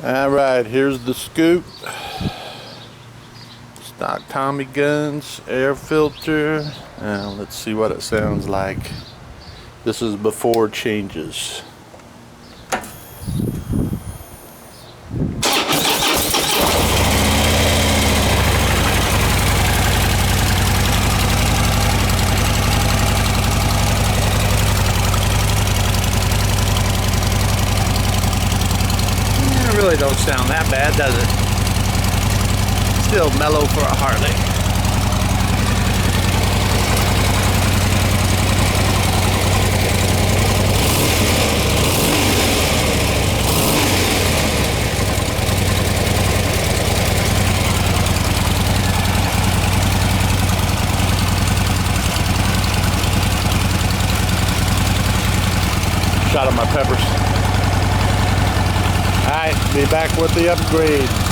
Alright, here's the scoop. Stock Tommy guns, air filter. Let's see what it sounds like. This is before changes. It really don't sound that bad, does it? Still mellow for a Harley. Shot of my peppers. Alright, be back with the upgrade.